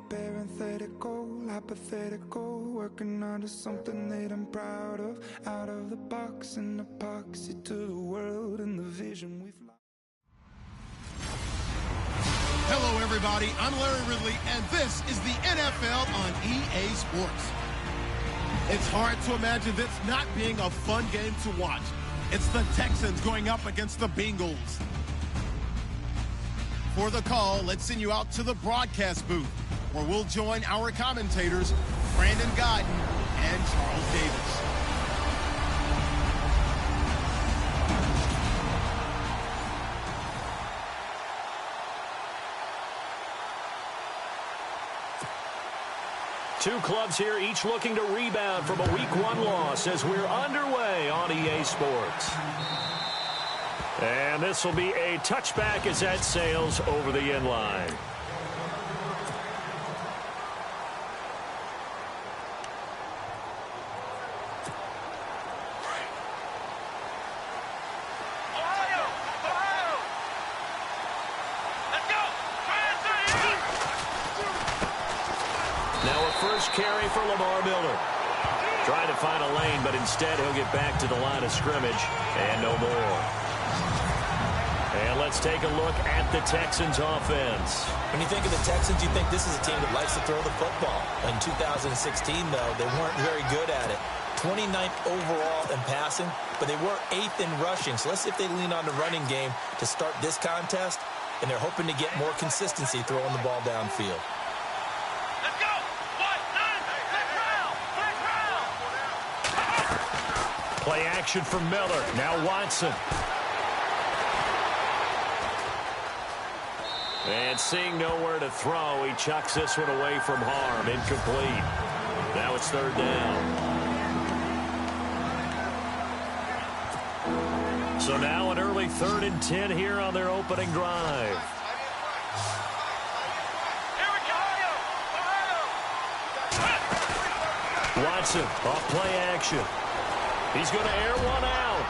parenthetical, hypothetical, working on to something that I'm proud of. Out of the box and epoxy to the world and the vision we've lost. Hello, everybody. I'm Larry Ridley, and this is the NFL on EA Sports. It's hard to imagine this not being a fun game to watch. It's the Texans going up against the Bengals. For the call, let's send you out to the broadcast booth, where we'll join our commentators, Brandon Godden and Charles Davis. Two clubs here, each looking to rebound from a Week 1 loss as we're underway on EA Sports. And this will be a touchback as that sails over the end line. First carry for Lamar Miller. Trying to find a lane, but instead he'll get back to the line of scrimmage and no more. And let's take a look at the Texans offense. When you think of the Texans, you think this is a team that likes to throw the football. In 2016, though, they weren't very good at it. 29th overall in passing, but they were 8th in rushing. So let's see if they lean on the running game to start this contest, and they're hoping to get more consistency throwing the ball downfield. Play action from Miller. Now Watson. And seeing nowhere to throw, he chucks this one away from harm. Incomplete. Now it's third down. So now an early 3rd and 10 here on their opening drive. Watson off play action. He's going to air one out.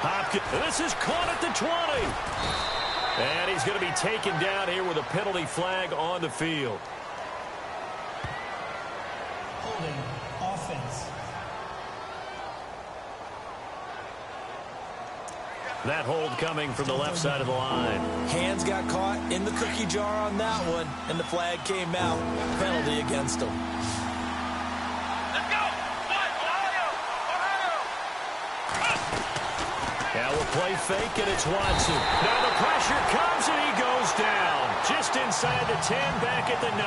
Hopkins, this is caught at the 20. And he's going to be taken down here with a penalty flag on the field. Holding offense. That hold coming from the left side of the line. Hands got caught in the cookie jar on that one, and the flag came out. Penalty against him. Now we'll play fake, and it's Watson. Now the pressure comes, and he goes down. Just inside the 10, back at the 9.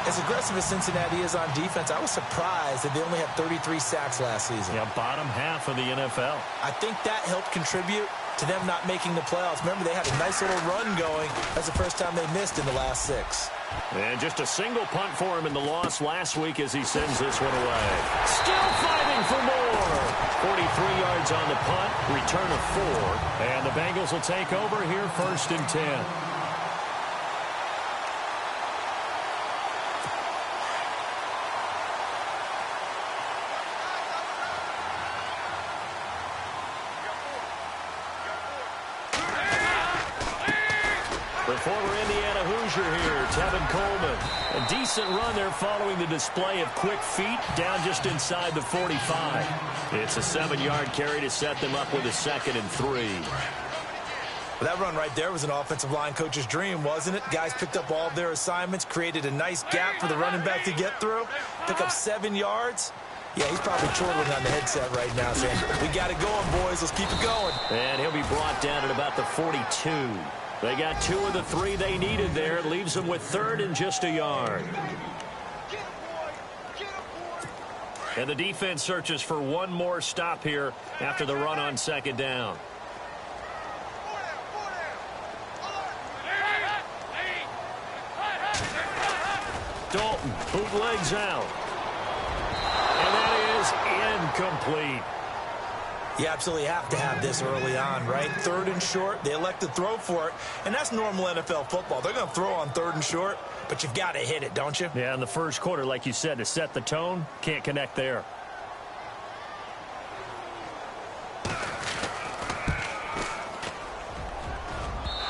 As aggressive as Cincinnati is on defense, I was surprised that they only had 33 sacks last season. Yeah, bottom half of the NFL. I think that helped contribute to them not making the playoffs. Remember, they had a nice little run going. That's the first time they missed in the last 6. And just a single punt for him in the loss last week as he sends this one away. Still fighting for more. 43 yards on the punt, return of 4. And the Bengals will take over here 1st and 10. The former Indiana Hoosier here, Tevin Coleman. A decent run there following the display of quick feet down just inside the 45. It's a 7-yard carry to set them up with a 2nd and 3. Well, that run right there was an offensive line coach's dream, wasn't it? Guys picked up all of their assignments, created a nice gap for the running back to get through, pick up 7 yards. Yeah, he's probably chortling on the headset right now saying, we got it going, boys. Let's keep it going. And he'll be brought down at about the 42. They got 2 of the 3 they needed there. It leaves them with 3rd and just a yard. And the defense searches for one more stop here after the run on 2nd down. Dalton bootlegs out. And that is incomplete. You absolutely have to have this early on, right? 3rd and short, they elect to throw for it, and that's normal NFL football. They're going to throw on 3rd and short, but you've got to hit it, don't you? Yeah, in the first quarter, like you said, to set the tone, can't connect there.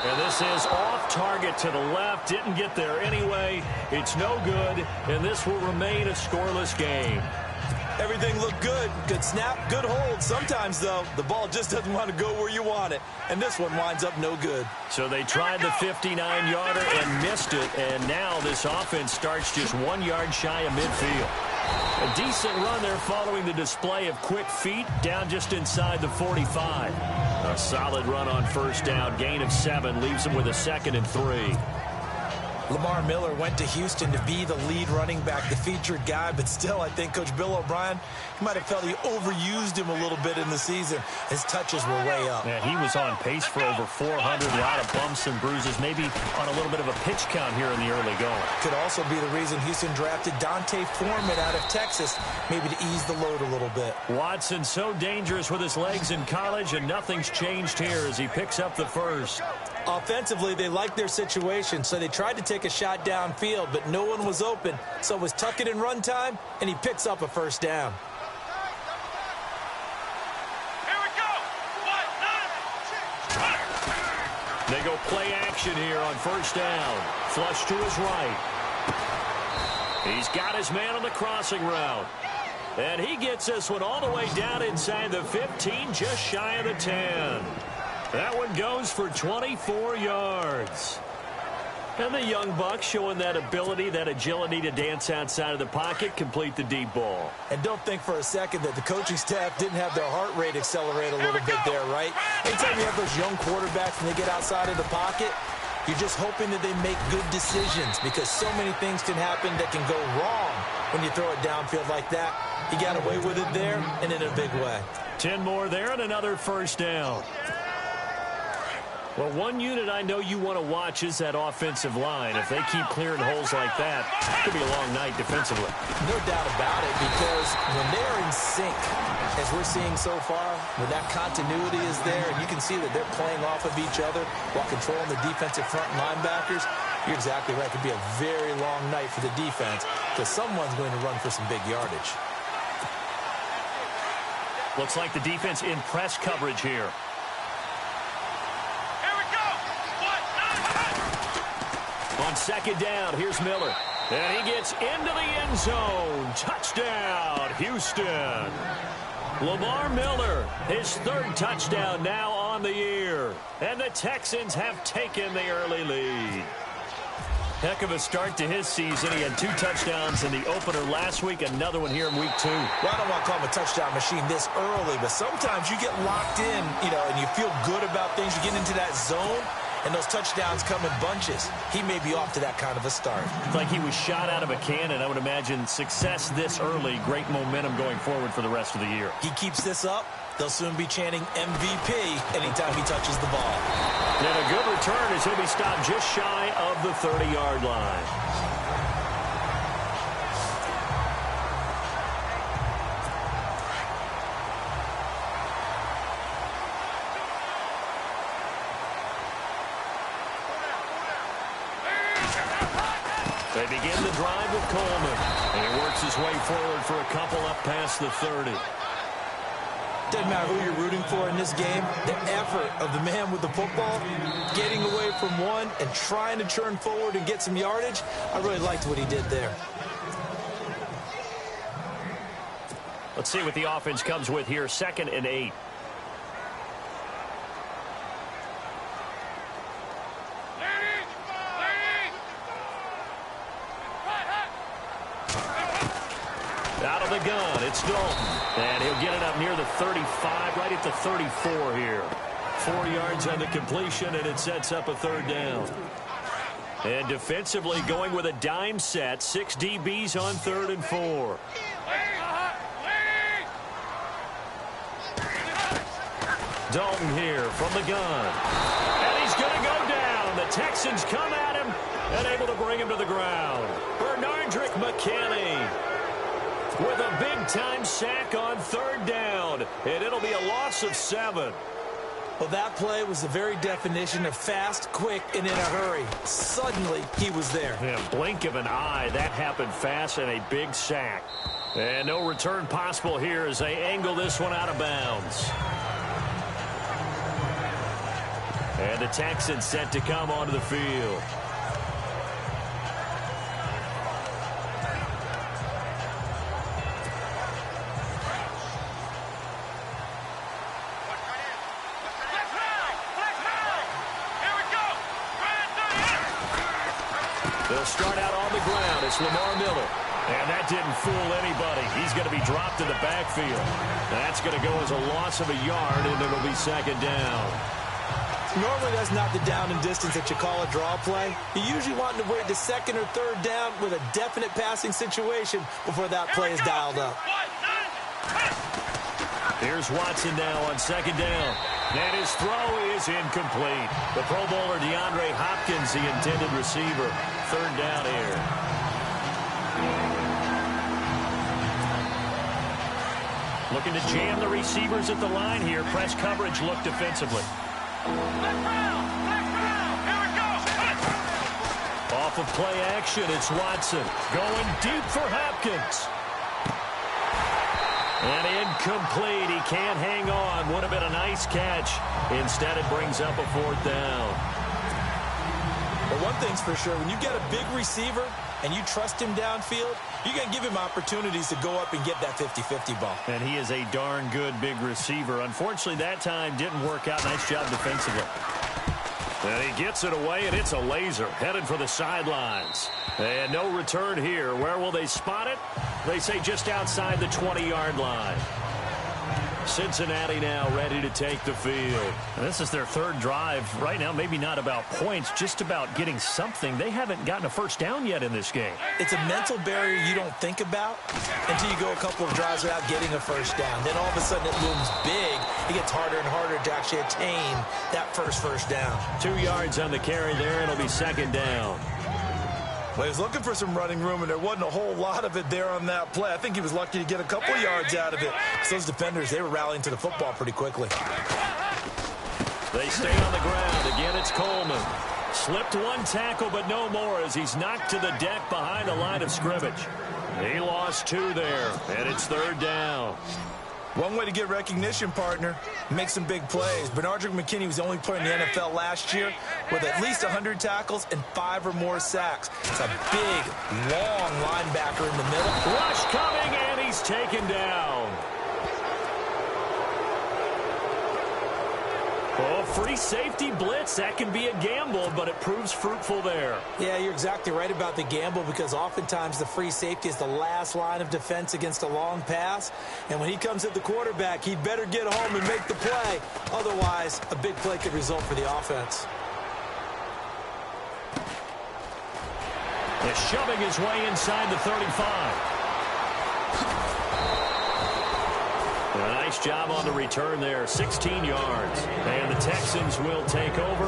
And this is off target to the left. Didn't get there anyway. It's no good, and this will remain a scoreless game. Everything looked good. Good snap, good hold. Sometimes, though, the ball just doesn't want to go where you want it. And this one winds up no good. So they tried the 59-yarder and missed it, and now this offense starts just 1 yard shy of midfield. A decent run there following the display of quick feet down just inside the 45. A solid run on first down. Gain of 7 leaves them with a 2nd and 3. Lamar Miller went to Houston to be the lead running back, the featured guy, but still I think Coach Bill O'Brien, he might have felt he overused him a little bit in the season. His touches were way up. Yeah, he was on pace for over 400, a lot of bumps and bruises, maybe on a little bit of a pitch count here in the early going. Could also be the reason Houston drafted Dante Foreman out of Texas, maybe to ease the load a little bit. Watson so dangerous with his legs in college, and nothing's changed here as he picks up the first. Offensively, they liked their situation, so they tried to take a shot downfield, but no one was open. So it was tuck it in run time, and he picks up a first down. Here we go. They go play action here on first down. Flush to his right. He's got his man on the crossing route. And he gets this one all the way down inside the 15, just shy of the 10. That one goes for 24 yards. And the young buck showing that ability, that agility to dance outside of the pocket, complete the deep ball. And don't think for a second that the coaching staff didn't have their heart rate accelerate a little bit there, right? Anytime you have those young quarterbacks and they get outside of the pocket, you're just hoping that they make good decisions because so many things can happen that can go wrong when you throw it downfield like that. He got away with it there and in a big way. 10 more there and another first down. Well, one unit I know you want to watch is that offensive line. If they keep clearing holes like that, it could be a long night defensively. No doubt about it, because when they're in sync, as we're seeing so far, when that continuity is there, and you can see that they're playing off of each other while controlling the defensive front linebackers, you're exactly right. It could be a very long night for the defense because someone's going to run for some big yardage. Looks like the defense in press coverage here. On second down, here's Miller. And he gets into the end zone. Touchdown, Houston. Lamar Miller, his 3rd touchdown now on the year. And the Texans have taken the early lead. Heck of a start to his season. He had 2 touchdowns in the opener last week, another one here in week 2. Well, I don't want to call him a touchdown machine this early, but sometimes you get locked in, and you feel good about things. You get into that zone, and those touchdowns come in bunches. He may be off to that kind of a start. It's like he was shot out of a cannon. I would imagine success this early, great momentum going forward for the rest of the year. He keeps this up, they'll soon be chanting MVP anytime he touches the ball. And a good return as he'll be stopped just shy of the 30-yard line. They begin the drive with Coleman. And he works his way forward for a couple up past the 30. Doesn't matter who you're rooting for in this game. The effort of the man with the football, getting away from one and trying to churn forward and get some yardage, I really liked what he did there. Let's see what the offense comes with here. 2nd and 8. Out of the gun, it's Dalton. And he'll get it up near the 35, right at the 34 here. 4 yards on the completion, and it sets up a 3rd down. And defensively going with a dime set. 6 DBs on 3rd and 4. Dalton here from the gun. And he's going to go down. The Texans come at him and able to bring him to the ground. Bernardrick McKinney with a big-time sack on 3rd down. And it'll be a loss of 7. Well, that play was the very definition of fast, quick, and in a hurry. Suddenly, he was there. Yeah, blink of an eye. That happened fast and a big sack. And no return possible here as they angle this one out of bounds. And the Texans set to come onto the field. They'll start out on the ground. It's Lamar Miller. And that didn't fool anybody. He's going to be dropped in the backfield. That's going to go as a loss of a yard, and it'll be second down. Normally, that's not the down and distance that you call a draw play. You usually want to wait to second or third down with a definite passing situation before that play is dialed up. Here's Watson now on second down. And his throw is incomplete. The Pro Bowler DeAndre Hopkins, the intended receiver. Third down here. Looking to jam the receivers at the line here. Press coverage look defensively. Off of play action, it's Watson. Going deep for Hopkins. And incomplete. He can't hang on. Would have been a nice catch. Instead, it brings up a fourth down. But one thing's for sure, when you get a big receiver and you trust him downfield, you're going to give him opportunities to go up and get that 50-50 ball. And he is a darn good big receiver. Unfortunately, that time didn't work out. Nice job defensively. And he gets it away, and it's a laser headed for the sidelines. And no return here. Where will they spot it? They say just outside the 20-yard line. Cincinnati now ready to take the field. And this is their third drive. Right now, maybe not about points, just about getting something. They haven't gotten a first down yet in this game. It's a mental barrier you don't think about until you go a couple of drives without getting a first down. Then all of a sudden it looms big. It gets harder and harder to actually attain that first down. 2 yards on the carry there. It'll be second down. Well, he was looking for some running room, and there wasn't a whole lot of it there on that play. I think he was lucky to get a couple yards out of it. Those defenders, they were rallying to the football pretty quickly. They stay on the ground. Again, it's Coleman. Slipped one tackle, but no more as he's knocked to the deck behind the line of scrimmage. He lost 2 there, and it's third down. One way to get recognition, partner, make some big plays. Bernardrick McKinney was the only player in the NFL last year with at least 100 tackles and 5 or more sacks. It's a big, long linebacker in the middle. Rush coming, and he's taken down. Oh, free safety blitz. That can be a gamble, but it proves fruitful there. Yeah, you're exactly right about the gamble because oftentimes the free safety is the last line of defense against a long pass. And when he comes at the quarterback, he'd better get home and make the play. Otherwise, a big play could result for the offense. He's shoving his way inside the 35. A nice job on the return there, 16 yards. And the Texans will take over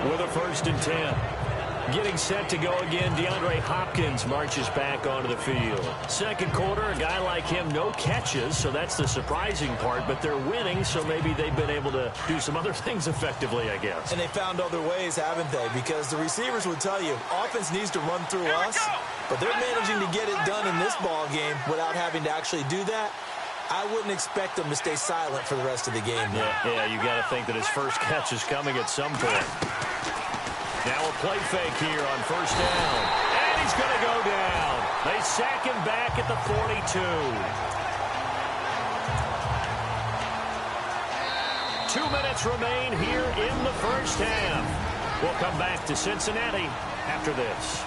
with a 1st and 10. Getting set to go again, DeAndre Hopkins marches back onto the field. Second quarter, a guy like him, no catches, so that's the surprising part. But they're winning, so maybe they've been able to do some other things effectively, I guess. And they found other ways, haven't they? Because the receivers would tell you, offense needs to run through us, but they're managing to get it done in this ball game without having to actually do that. I wouldn't expect them to stay silent for the rest of the game. Yeah, you got to think that his first catch is coming at some point. Now a play fake here on first down. And he's going to go down. They sack him back at the 42. 2 minutes remain here in the first half. We'll come back to Cincinnati after this.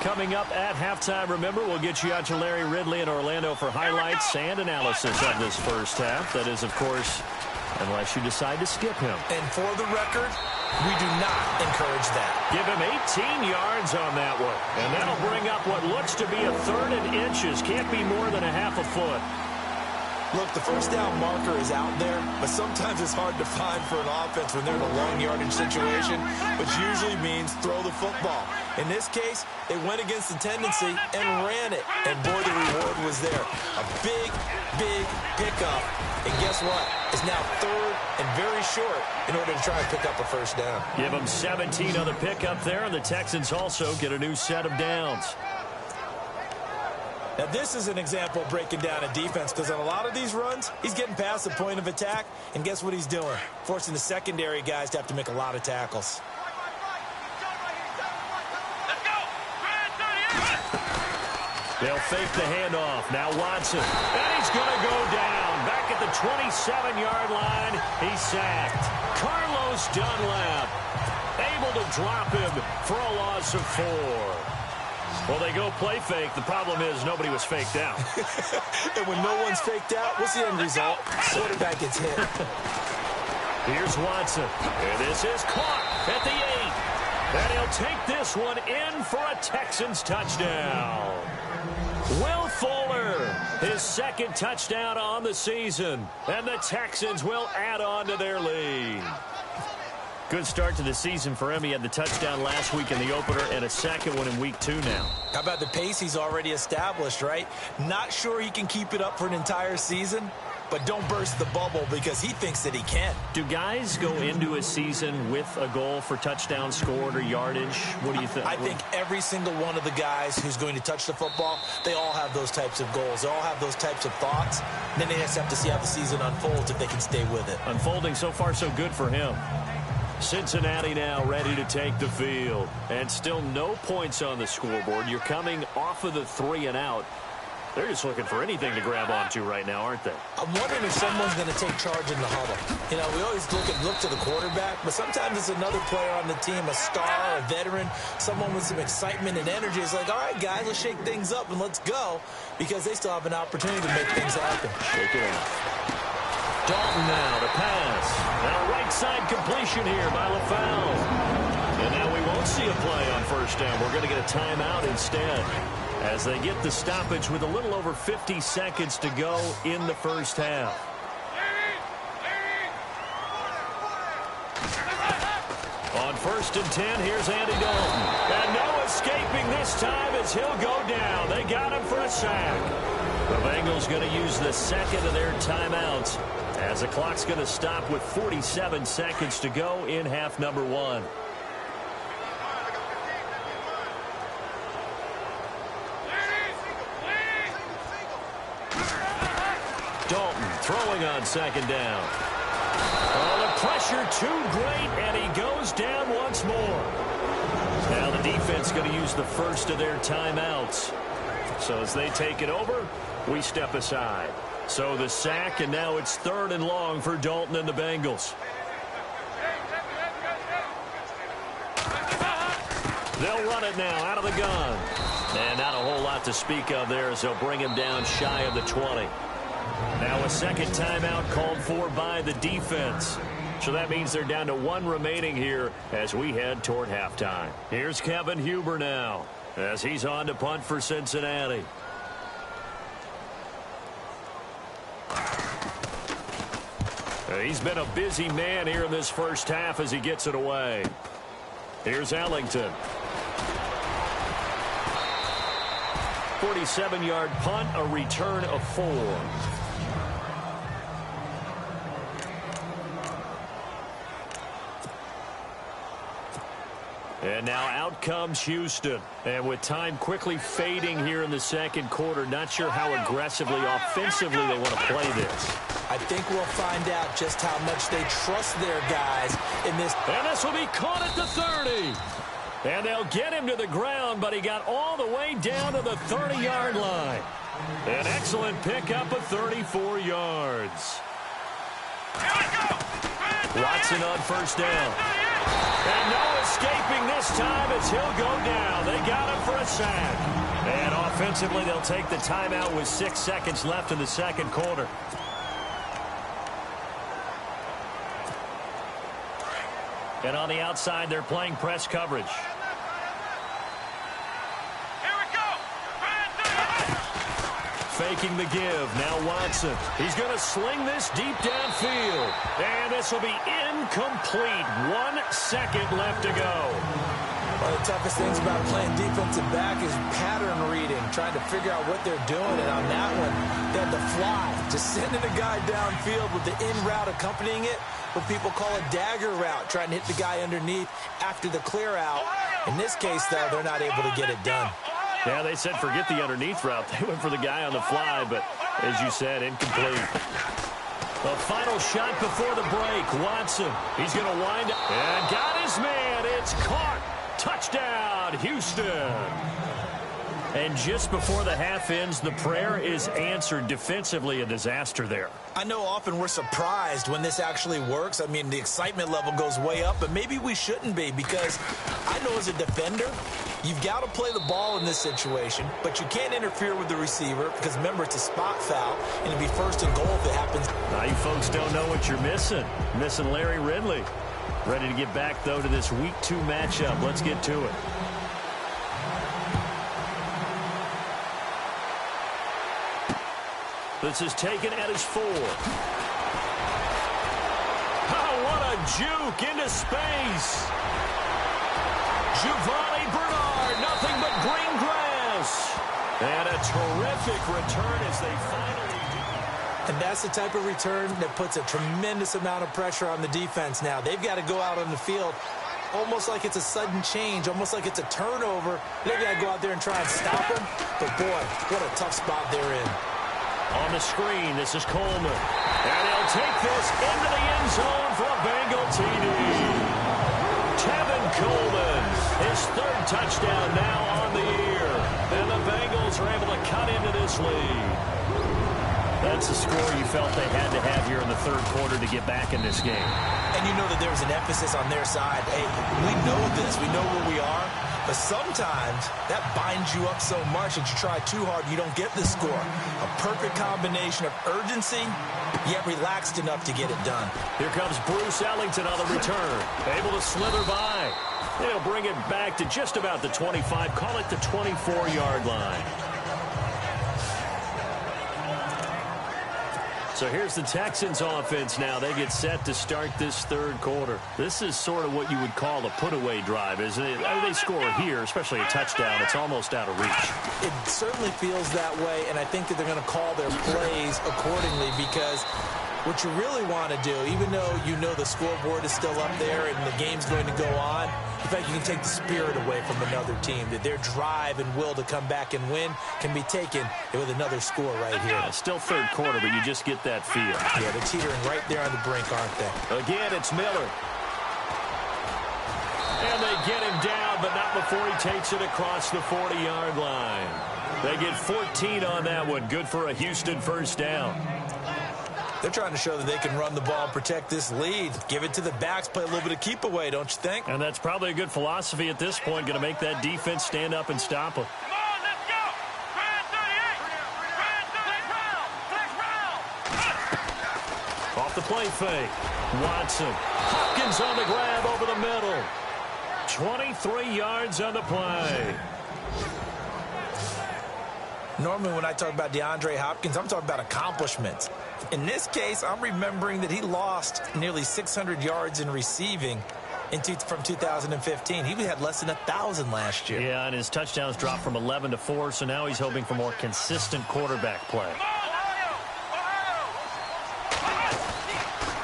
Coming up at halftime, remember, we'll get you out to Larry Ridley in Orlando for highlights and analysis of this first half. That is, of course, unless you decide to skip him. And for the record, we do not encourage that. Give him 18 yards on that one. And that'll bring up what looks to be a 3rd and inches. Can't be more than a half a foot. Look, the first down marker is out there, but sometimes it's hard to find for an offense when they're in a long yardage situation, which usually means throw the football. In this case, they went against the tendency and ran it. And boy, the reward was there. A big, big pickup. And guess what? It's now 3rd and very short in order to try and pick up a first down. Give them 17 on the pickup there, and the Texans also get a new set of downs. Now, this is an example of breaking down a defense, because on a lot of these runs, he's getting past the point of attack, and guess what he's doing? Forcing the secondary guys to have to make a lot of tackles. They'll fake the handoff. Now Watson. And he's going to go down. Back at the 27-yard line, he's sacked. Carlos Dunlap able to drop him for a loss of 4. Well, they go play fake. The problem is nobody was faked out. And when no one's faked out, what's the end result? Quarterback gets hit. Here's Watson. And this is caught at the 8. And he'll take this one in for a Texans touchdown. Will Fuller, his second touchdown on the season. And the Texans will add on to their lead. Good start to the season for him. He had the touchdown last week in the opener and a second one in week 2 now. How about the pace he's already established, right? Not sure he can keep it up for an entire season, but don't burst the bubble because he thinks that he can. Do guys go into a season with a goal for touchdown scored or yardage? What do you think? I think every single one of the guys who's going to touch the football, they all have those types of goals. They all have those types of thoughts. Then they just have to see how the season unfolds if they can stay with it. Unfolding so far so good for him. Cincinnati now ready to take the field. And still no points on the scoreboard. You're coming off of the 3 and out. They're just looking for anything to grab onto right now, aren't they? I'm wondering if someone's going to take charge in the huddle. You know, we always look to the quarterback, but sometimes it's another player on the team, a star, a veteran, someone with some excitement and energy. It's like, all right, guys, let's shake things up and let's go, because they still have an opportunity to make things happen. Shake it up. Dalton now to pass. And a right side completion here by LaFell. And now we won't see a play on first down. We're going to get a timeout instead, as they get the stoppage with a little over 50 seconds to go in the first half. On 1st and 10, here's Andy Dalton. And no escaping this time as he'll go down. They got him for a sack. The Bengals going to use the second of their timeouts, as the clock's going to stop with 47 seconds to go in half number 1. Dalton throwing on 2nd down. Oh, the pressure too great, and he goes down once more. Now the defense going to use the first of their timeouts. So as they take it over, we step aside. So the sack, and now it's 3rd and long for Dalton and the Bengals. They'll run it now out of the gun. And not a whole lot to speak of there, as they'll bring him down shy of the 20. Now a second timeout called for by the defense. So that means they're down to 1 remaining here as we head toward halftime. Here's Kevin Huber now, as he's on to punt for Cincinnati. He's been a busy man here in this first half as he gets it away. Here's Ellington. 47-yard punt, a return of 4. And now out comes Houston. And with time quickly fading here in the second quarter, not sure how aggressively, offensively they want to play this. I think we'll find out just how much they trust their guys in this. And this will be caught at the 30. And they'll get him to the ground, but he got all the way down to the 30-yard line. An excellent pickup of 34 yards. Watson on first down. And no escaping this time as he'll go down. They got him for a sack. And offensively, they'll take the timeout with 6 seconds left in the second quarter. And on the outside, they're playing press coverage. Faking the give. Now Watson. He's going to sling this deep downfield. And this will be incomplete. 1 second left to go. One of the toughest things about playing defensive back is pattern reading, trying to figure out what they're doing. And on that one, they had to fly. Just sending a guy downfield with the in route accompanying it, what people call a dagger route, trying to hit the guy underneath after the clear out. In this case, though, they're not able to get it done. Yeah, they said forget the underneath route. They went for the guy on the fly, but as you said, incomplete. The final shot before the break. Watson, he's going to wind up and got his man. It's caught. Touchdown, Houston. And just before the half ends, the prayer is answered. Defensively, a disaster there. I know often we're surprised when this actually works. I mean, the excitement level goes way up, but maybe we shouldn't be, because I know as a defender, you've got to play the ball in this situation, but you can't interfere with the receiver because, remember, it's a spot foul, and it'll be first and goal if it happens. Now you folks don't know what you're missing. Missing Larry Ridley. Ready to get back, though, to this Week 2 matchup. Let's get to it. This is taken at his 4. Oh, what a juke into space. Giovanni Bernard, nothing but green grass. And a terrific return as they finally do. And that's the type of return that puts a tremendous amount of pressure on the defense now. They've got to go out on the field almost like it's a sudden change, almost like it's a turnover. They've got to go out there and try and stop them. But, boy, what a tough spot they're in. On the screen, this is Coleman. And he'll take this into the end zone for a Bengal TD. Tevin Coleman, his 3rd touchdown now on the year. And the Bengals are able to cut into this lead. That's the score you felt they had to have here in the 3rd quarter to get back in this game. And you know that there was an emphasis on their side. Hey, we know this. We know where we are. But sometimes that binds you up so much that you try too hard, you don't get the score. A perfect combination of urgency, yet relaxed enough to get it done. Here comes Bruce Ellington on the return. Able to slither by. And he'll bring it back to just about the 25. Call it the 24-yard line. So here's the Texans offense now. They get set to start this 3rd quarter. This is sort of what you would call a put-away drive, isn't it? They score here, especially a touchdown. It's almost out of reach. It certainly feels that way, and I think that they're going to call their plays accordingly, because what you really want to do, even though you know the scoreboard is still up there and the game's going to go on, in fact, you can take the spirit away from another team, that their drive and will to come back and win can be taken with another score right here. Yeah, still 3rd quarter, but you just get that feel. Yeah, they're teetering right there on the brink, aren't they? Again, it's Miller. And they get him down, but not before he takes it across the 40-yard line. They get 14 on that one. Good for a Houston 1st down. They're trying to show that they can run the ball and protect this lead. Give it to the backs, play a little bit of keep away, don't you think? And that's probably a good philosophy at this point, going to make that defense stand up and stop them. Come on, let's go. Brand 38. Brand 30 round. Off the play fake. Watson. Hopkins on the grab over the middle. 23 yards on the play. Normally when I talk about DeAndre Hopkins, I'm talking about accomplishments. In this case, I'm remembering that he lost nearly 600 yards in receiving from 2015. He had less than 1,000 last year. Yeah, and his touchdowns dropped from 11 to 4, so now he's hoping for more consistent quarterback play.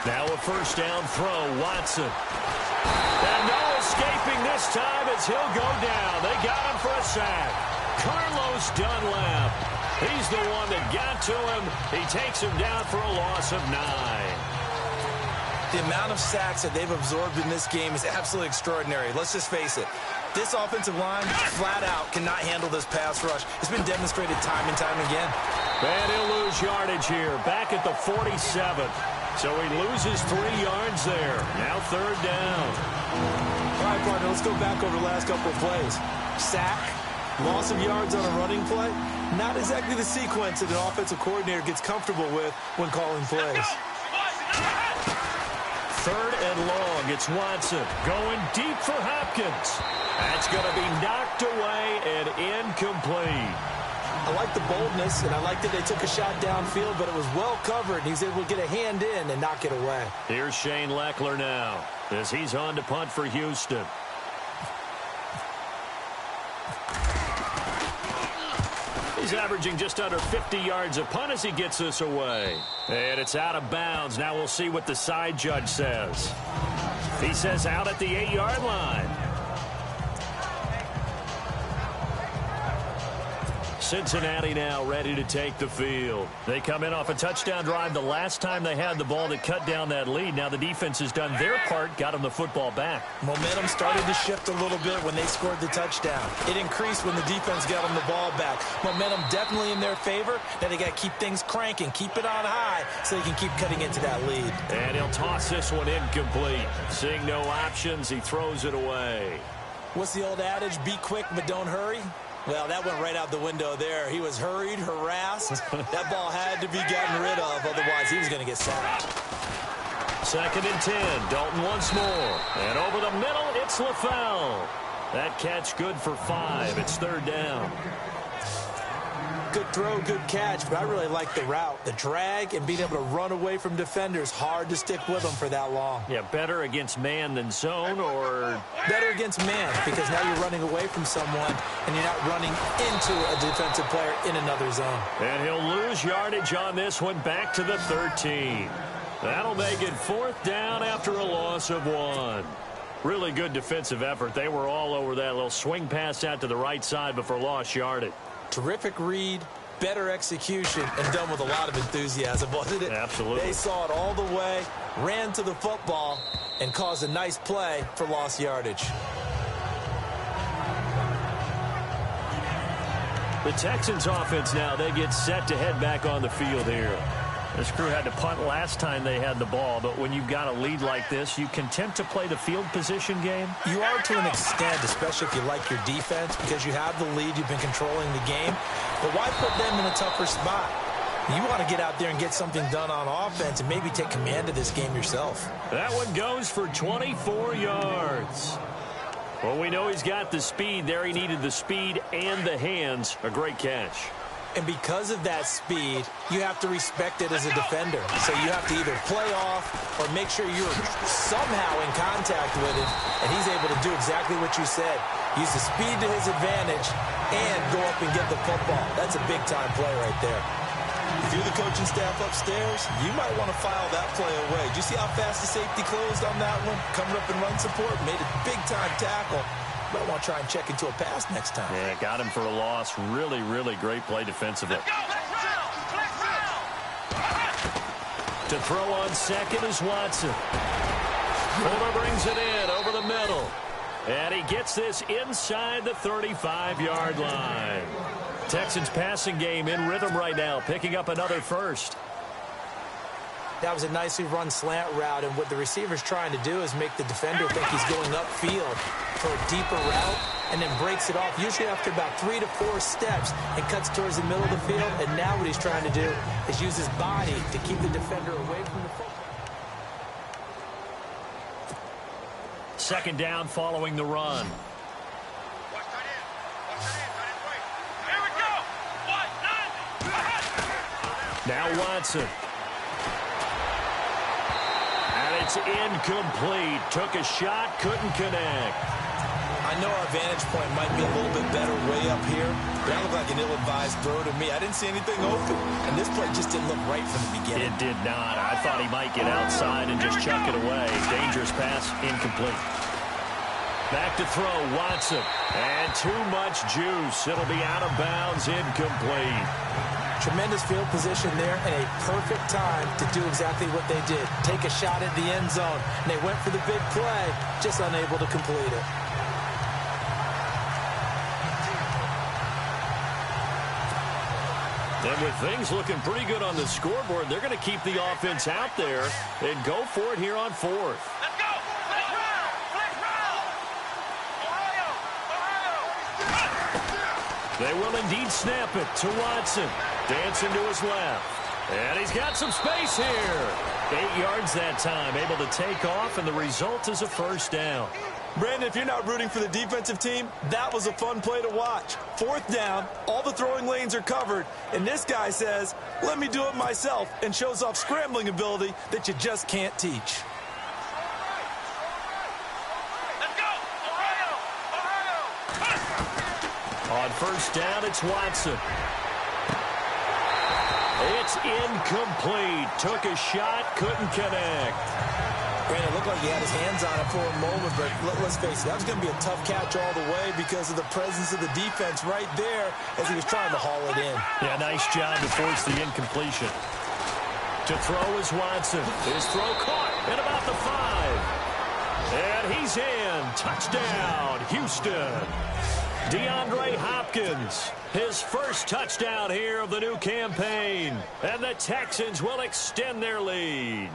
Now a 1st down throw, Watson. And no escaping this time as he'll go down. They got him for a sack. Carlos Dunlap. He's the one that got to him. He takes him down for a loss of 9. The amount of sacks that they've absorbed in this game is absolutely extraordinary. Let's just face it. This offensive line, flat out, cannot handle this pass rush. It's been demonstrated time and time again. And he'll lose yardage here. Back at the 47. So he loses 3 yards there. Now 3rd down. All right, partner, let's go back over the last couple of plays. Sack. Loss of yards on a running play, not exactly the sequence that an offensive coordinator gets comfortable with when calling plays. 3rd and long. It's Watson going deep for Hopkins. That's going to be knocked away and incomplete. I like the boldness, and I like that they took a shot downfield, but it was well covered, and he's able to get a hand in and knock it away. Here's Shane Leckler now as he's on to punt for Houston. He's averaging just under 50 yards a punt as he gets this away. And it's out of bounds. Now we'll see what the side judge says. He says out at the 8-yard line. Cincinnati now ready to take the field. They come in off a touchdown drive the last time they had the ball that cut down that lead. Now the defense has done their part, got them the football back. Momentum started to shift a little bit when they scored the touchdown. It increased when the defense got them the ball back. Momentum definitely in their favor. Now they got to keep things cranking, keep it on high so they can keep cutting into that lead. And he'll toss this one incomplete. Seeing no options, he throws it away. What's the old adage? Be quick, but don't hurry. Well, that went right out the window there. He was hurried, harassed. That ball had to be gotten rid of, otherwise he was going to get sacked. 2nd and 10. Dalton once more. And over the middle, it's LaFell. That catch good for 5. It's 3rd down. Good throw, good catch, but I really like the route. The drag and being able to run away from defenders. Hard to stick with them for that long. Yeah, better against man than zone, or? Better against man, because now you're running away from someone and you're not running into a defensive player in another zone. And he'll lose yardage on this one, back to the 13. That'll make it 4th down after a loss of 1. Really good defensive effort. They were all over that little swing pass out to the right side before lost yardage. Terrific read, better execution, and done with a lot of enthusiasm, wasn't it? Absolutely. They saw it all the way, ran to the football, and caused a nice play for lost yardage. The Texans offense now, they get set to head back on the field here. This crew had to punt last time they had the ball, but when you've got a lead like this, you content to play the field position game? You are to an extent, especially if you like your defense, because you have the lead, you've been controlling the game. But why put them in a tougher spot? You want to get out there and get something done on offense and maybe take command of this game yourself. That one goes for 24 yards. Well, we know he's got the speed there. He needed the speed and the hands. A great catch. And because of that speed, you have to respect it as a defender. So you have to either play off or make sure you're somehow in contact with him, and he's able to do exactly what you said. Use the speed to his advantage and go up and get the football. That's a big-time play right there. If you're the coaching staff upstairs, you might want to file that play away. Did you see how fast the safety closed on that one? Coming up in run support, made a big-time tackle. Might want to try and check into a pass next time. Yeah, got him for a loss. Really, really great play defensively. To throw on 2nd is Watson. Fuller brings it in over the middle. And he gets this inside the 35-yard line. Texans passing game in rhythm right now, picking up another first. That was a nicely run slant route, and what the receiver's trying to do is make the defender think he's going upfield for a deeper route and then breaks it off, usually after about 3 to 4 steps, and cuts towards the middle of the field. And now what he's trying to do is use his body to keep the defender away from the football. 2nd down following the run. Here we go. Now Watson. And it's incomplete. Took a shot, couldn't connect. I know our vantage point might be a little bit better way up here, but that looked like an ill-advised throw to me. I didn't see anything open, and this play just didn't look right from the beginning. It did not. I thought he might get outside and just chuck it away. Dangerous pass, incomplete. Back to throw, Watson. And too much juice. It'll be out of bounds, incomplete. Tremendous field position there and a perfect time to do exactly what they did. Take a shot at the end zone. And they went for the big play, just unable to complete it. And with things looking pretty good on the scoreboard, they're going to keep the offense out there and go for it here on 4th. Let's go. They will indeed snap it to Watson. Dancing to his left. And he's got some space here. 8 yards that time, able to take off, and the result is a 1st down. Brandon, if you're not rooting for the defensive team, that was a fun play to watch. 4th down, all the throwing lanes are covered, and this guy says, let me do it myself, and shows off scrambling ability that you just can't teach. Let's go. On 1st down, it's Watson. It's incomplete. Took a shot, couldn't connect. Brandon, it looked like he had his hands on it for a moment, but let's face it, that was going to be a tough catch all the way because of the presence of the defense right there as he was trying to haul it in. Yeah, nice job to force the incompletion. To throw is Watson. His throw caught at about the 5. And he's in. Touchdown, Houston. DeAndre Hopkins, his first touchdown here of the new campaign. And the Texans will extend their lead.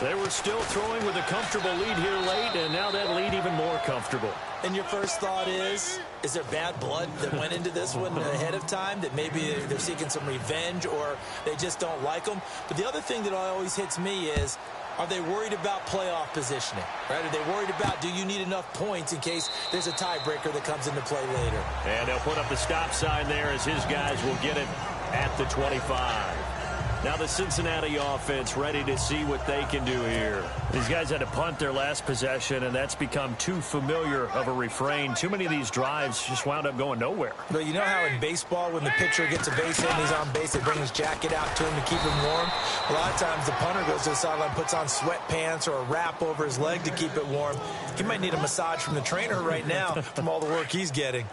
They were still throwing with a comfortable lead here late, and now that lead even more comfortable. And your first thought is there bad blood that went into this one ahead of time, that maybe they're seeking some revenge or they just don't like them? But the other thing that always hits me is, are they worried about playoff positioning? Right? Are they worried about, do you need enough points in case there's a tiebreaker that comes into play later? And they'll put up the stop sign there as his guys will get it at the 25. Now the Cincinnati offense ready to see what they can do here. These guys had to punt their last possession, and that's become too familiar of a refrain. Too many of these drives just wound up going nowhere. But you know how in baseball, when the pitcher gets a base hit and he's on base, they bring his jacket out to him to keep him warm? A lot of times the punter goes to the sideline, puts on sweatpants or a wrap over his leg to keep it warm. He might need a massage from the trainer right now from all the work he's getting.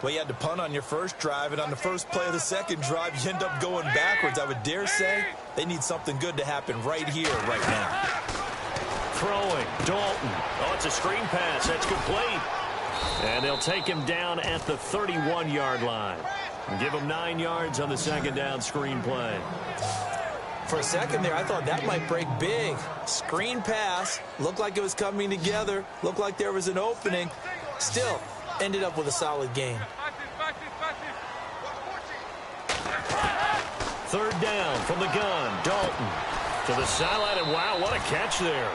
Well, you had to punt on your first drive, and on the first play of the second drive, you end up going backwards. I would dare say they need something good to happen right here, right now. Throwing, Dalton. Oh, it's a screen pass. That's complete. And they'll take him down at the 31-yard line. And give him 9 yards on the second down screen play. For a second there, I thought that might break big. Screen pass. Looked like it was coming together. Looked like there was an opening. Still, ended up with a solid game. Third down from the gun. Dalton to the sideline, and wow, what a catch there.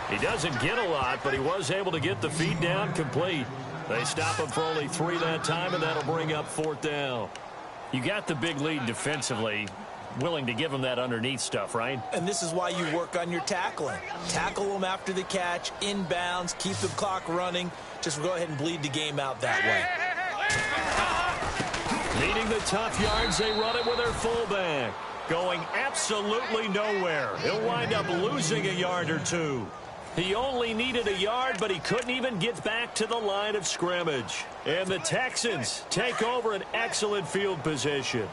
He doesn't get a lot, but he was able to get the feed down complete. They stop him for only 3 that time, and that'll bring up 4th down. You got the big lead defensively. Willing to give them that underneath stuff, right? And this is why you work on your tackling. Tackle them after the catch, inbounds, keep the clock running. Just go ahead and bleed the game out that way. Needing the tough yards, they run it with their fullback. Going absolutely nowhere. He'll wind up losing a yard or 2. He only needed a yard, but he couldn't even get back to the line of scrimmage. And the Texans take over an excellent field position.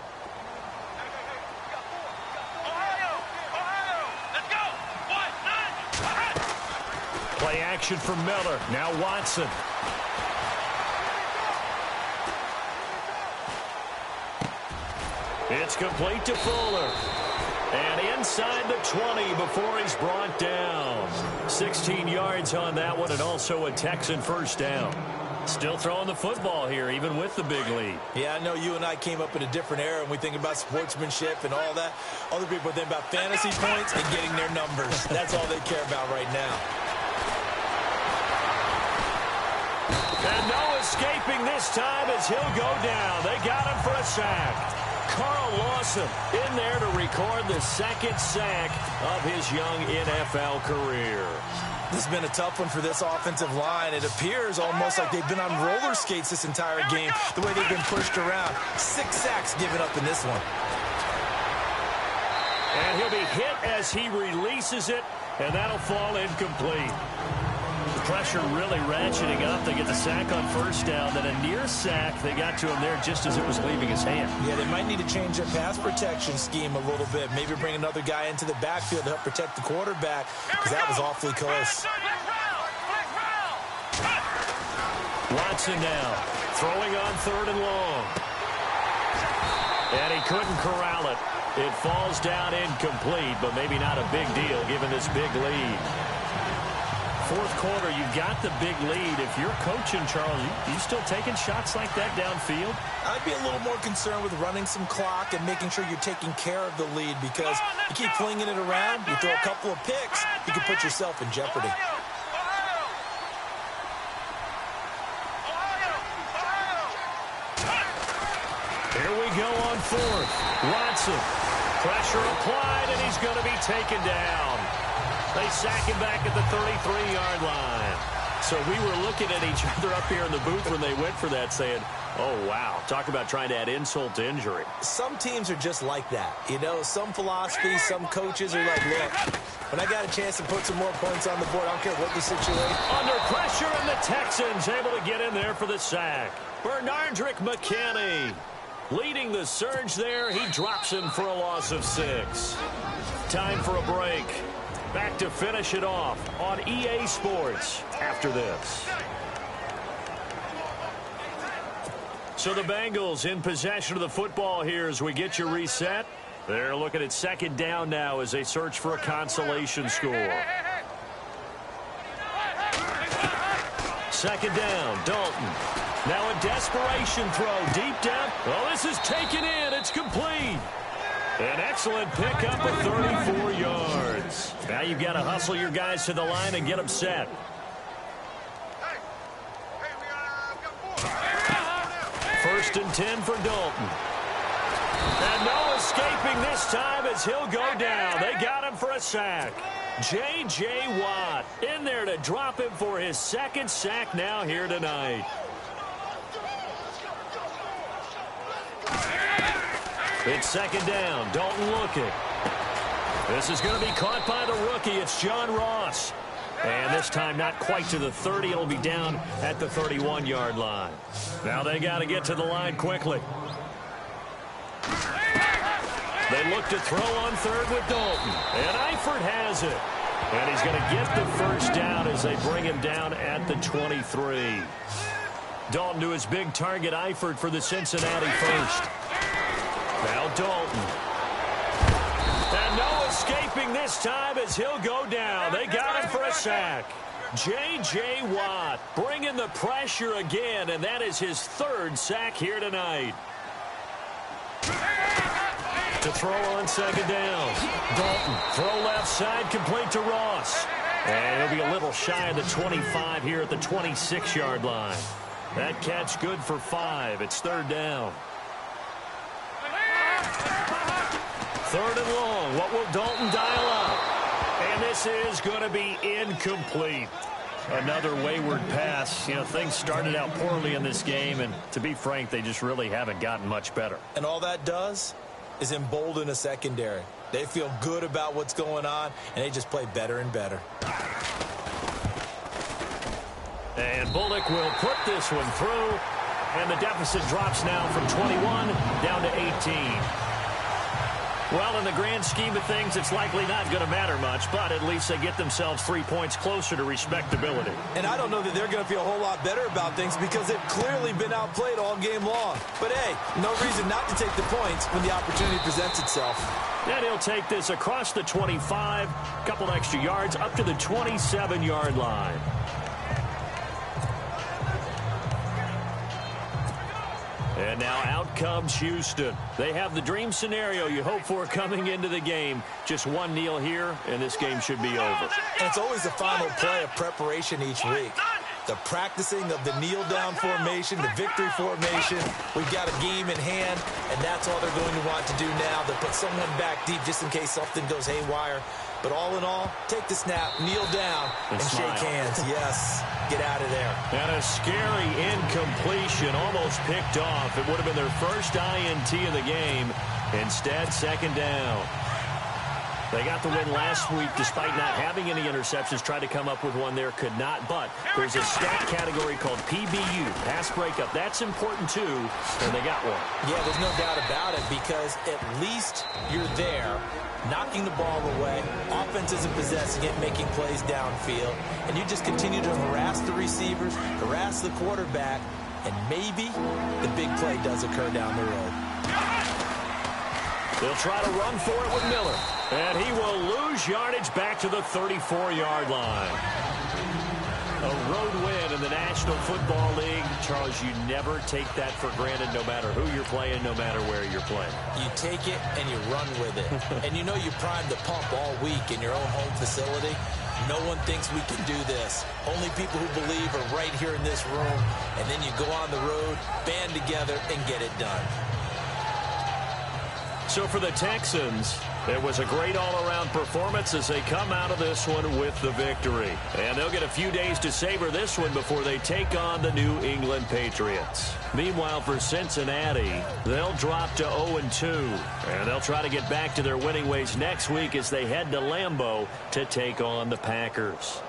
Play action from Miller. Now Watson. It's complete to Fuller. And inside the 20 before he's brought down. 16 yards on that one, and also a Texan first down. Still throwing the football here, even with the big lead. Yeah, I know you and I came up in a different era, and we think about sportsmanship and all that. Other people think about fantasy points and getting their numbers. That's all they care about right now. And no escaping this time as he'll go down. They got him for a sack. Carl Lawson in there to record the 2nd sack of his young NFL career. This has been a tough one for this offensive line. It appears almost like they've been on roller skates this entire game, the way they've been pushed around. 6 sacks given up in this one. And he'll be hit as he releases it, and that'll fall incomplete. The pressure really ratcheting up. They get the sack on first down, then a near sack. They got to him there just as it was leaving his hand. Yeah, they might need to change their pass protection scheme a little bit. Maybe bring another guy into the backfield to help protect the quarterback, because that was awfully close. Watson now throwing on 3rd and long. And he couldn't corral it. It falls down incomplete, but maybe not a big deal given this big lead. 4th quarter, you've got the big lead. If you're coaching, Charles, you still taking shots like that downfield? I'd be a little more concerned with running some clock and making sure you're taking care of the lead, because you keep flinging it around, you throw a couple of picks, you can put yourself in jeopardy. Here we go on 4th. Watson. Pressure applied, and he's going to be taken down. They sack him back at the 33-yard line. So we were looking at each other up here in the booth when they went for that saying, oh, wow. Talk about trying to add insult to injury. Some teams are just like that. You know, some philosophies, some coaches are like, look, when I got a chance to put some more points on the board, I don't care what the situation. Under pressure, and the Texans able to get in there for the sack. Bernardrick McKinney leading the surge there. He drops him for a loss of 6. Time for a break. Back to finish it off on EA Sports after this. So the Bengals in possession of the football here as we get you reset. They're looking at second down now as they search for a consolation score. Second down, Dalton. Now a desperation throw deep down. Oh, this is taken in. It's complete. An excellent pickup of 34 yards. Now you've got to hustle your guys to the line and get them set. First and 10 for Dalton. And no escaping this time as he'll go down. They got him for a sack. J.J. Watt in there to drop him for his second sack now here tonight. It's second down. Dalton looking. This is going to be caught by the rookie. It's John Ross. And this time not quite to the 30. It'll be down at the 31-yard line. Now they got to get to the line quickly. They look to throw on third with Dalton. And Eifert has it. And he's going to get the first down as they bring him down at the 23. Dalton to his big target, Eifert, for the Cincinnati first. Now Dalton. And no escaping this time as he'll go down. They got him for a sack. J.J. Watt bringing the pressure again, and that is his third sack here tonight. To throw on second down. Dalton, throw left side, complete to Ross. And he'll be a little shy of the 25 here at the 26-yard line. That catch good for 5. It's third down. Third and long. What will Dalton dial up? And this is going to be incomplete. Another wayward pass. You know, things started out poorly in this game, and to be frank, they just really haven't gotten much better. And all that does is embolden a secondary. They feel good about what's going on, and they just play better and better. And Bullock will put this one through, and the deficit drops now from 21 down to 18. Well, in the grand scheme of things, it's likely not going to matter much, but at least they get themselves 3 points closer to respectability. And I don't know that they're going to feel a whole lot better about things because they've clearly been outplayed all game long. But, hey, no reason not to take the points when the opportunity presents itself. And he'll take this across the 25, a couple extra yards, up to the 27-yard line. And now out comes Houston. They have the dream scenario you hope for coming into the game. Just one kneel here, and this game should be over. And it's always the final play of preparation each week. The practicing of the kneel-down formation, the victory formation. We've got a game in hand, and that's all they're going to want to do now. They'll put someone back deep just in case something goes haywire. But all in all, take the snap, kneel down, and shake hands. Yes, get out of there. And a scary incompletion, almost picked off. It would have been their first INT of the game. Instead, second down. They got the win last week despite not having any interceptions. Tried to come up with one there, could not. But there's a stat category called PBU, pass breakup. That's important too, and they got one. Yeah, there's no doubt about it because at least you're there, knocking the ball away. Offense isn't possessing it, making plays downfield. And you just continue to harass the receivers, harass the quarterback, and maybe the big play does occur down the road. They'll try to run for it with Miller. And he will lose yardage back to the 34-yard line. A road win in the National Football League. Charles, you never take that for granted no matter who you're playing, no matter where you're playing. You take it and you run with it. And you know you primed the pump all week in your own home facility. No one thinks we can do this. Only people who believe are right here in this room. And then you go on the road, band together, and get it done. So for the Texans, It was a great all-around performance as they come out of this one with the victory. And they'll get a few days to savor this one before they take on the New England Patriots. Meanwhile, for Cincinnati, they'll drop to 0-2. And they'll try to get back to their winning ways next week as they head to Lambeau to take on the Packers.